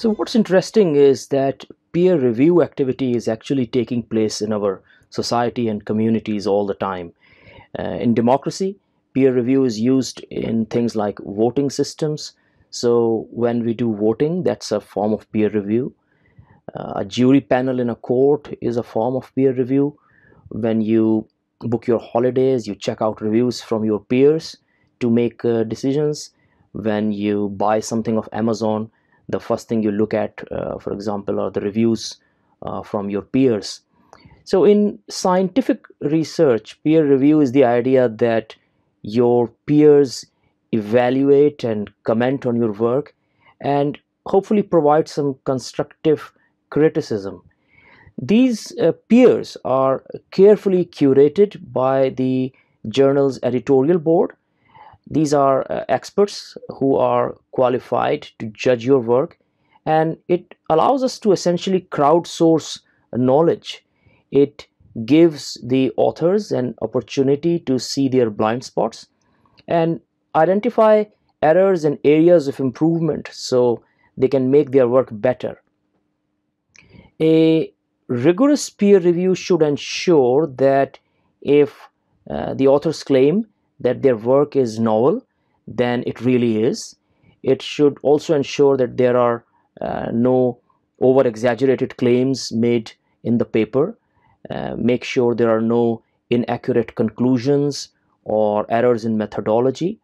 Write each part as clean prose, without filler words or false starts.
So what's interesting is that peer review activity is actually taking place in our society and communities all the time. In democracy, peer review is used in things like voting systems. So when we do voting, that's a form of peer review. A jury panel in a court is a form of peer review. When you book your holidays, you check out reviews from your peers to make decisions. When you buy something of Amazon, the first thing you look at, for example, are the reviews from your peers. So in scientific research, peer review is the idea that your peers evaluate and comment on your work and hopefully provide some constructive criticism. These peers are carefully curated by the journal's editorial board. These are experts who are qualified to judge your work, and it allows us to essentially crowdsource knowledge. It gives the authors an opportunity to see their blind spots and identify errors and areas of improvement so they can make their work better. A rigorous peer review should ensure that if the authors claim that their work is novel, then it really is. It should also ensure that there are no over exaggerated claims made in the paper. Make sure there are no inaccurate conclusions or errors in methodology.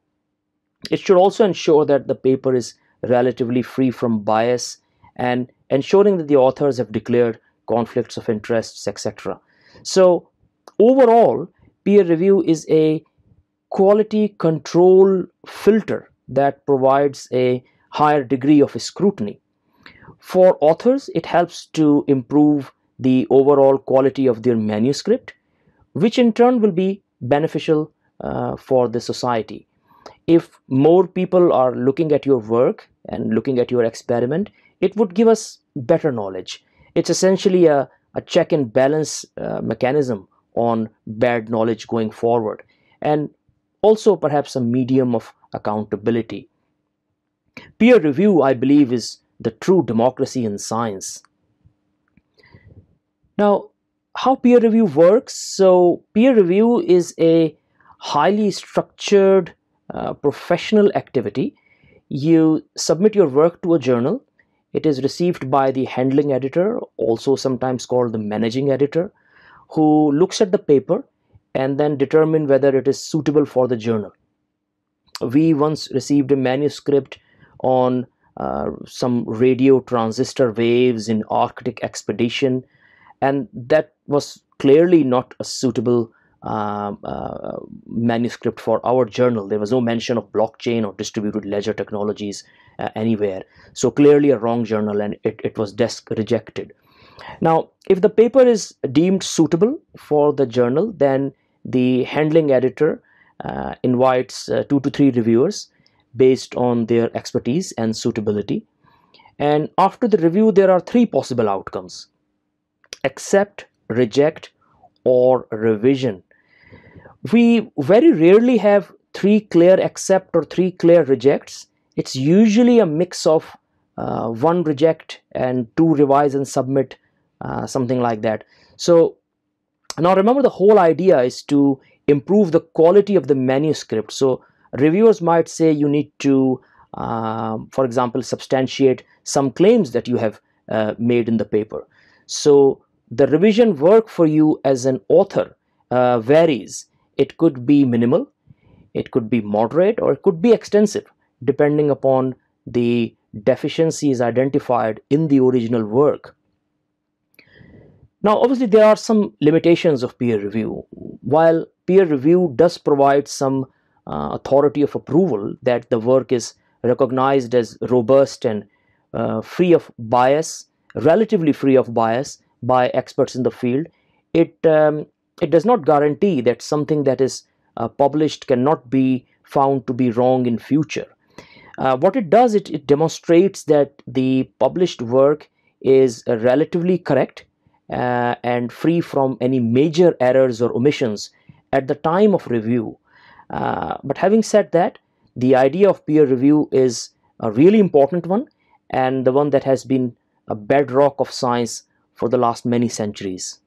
It should also ensure that the paper is relatively free from bias and ensuring that the authors have declared conflicts of interests, etc. So overall, peer review is a quality control filter that provides a higher degree of scrutiny. For authors, it helps to improve the overall quality of their manuscript, which in turn will be beneficial for the society. If more people are looking at your work and looking at your experiment, it would give us better knowledge. It's essentially a check and balance mechanism on bad knowledge going forward, and also perhaps a medium of accountability. Peer review, I believe, is the true democracy in science. Now, how peer review works? So, peer review is a highly structured professional activity. You submit your work to a journal. It is received by the handling editor, also sometimes called the managing editor, who looks at the paper and then determine whether it is suitable for the journal. We once received a manuscript on some radio transistor waves in Arctic expedition, and that was clearly not a suitable manuscript for our journal. There was no mention of blockchain or distributed ledger technologies anywhere. So clearly a wrong journal, and it was desk rejected. Now, if the paper is deemed suitable for the journal, then the handling editor invites 2 to 3 reviewers based on their expertise and suitability. And after the review, there are 3 possible outcomes: accept, reject, or revision. We very rarely have 3 clear accept or 3 clear rejects. It's usually a mix of 1 reject and 2 revise and submit, something like that. So now remember, the whole idea is to improve the quality of the manuscript. So reviewers might say you need to, for example, substantiate some claims that you have made in the paper. So the revision work for you as an author varies. It could be minimal, it could be moderate, or it could be extensive, depending upon the deficiencies identified in the original work. Now, obviously, there are some limitations of peer review. While peer review does provide some authority of approval that the work is recognized as robust and free of bias, relatively free of bias by experts in the field, it does not guarantee that something that is published cannot be found to be wrong in future. What it does, it demonstrates that the published work is relatively correct and free from any major errors or omissions at the time of review. But having said that, the idea of peer review is a really important one, and the one that has been a bedrock of science for the last many centuries.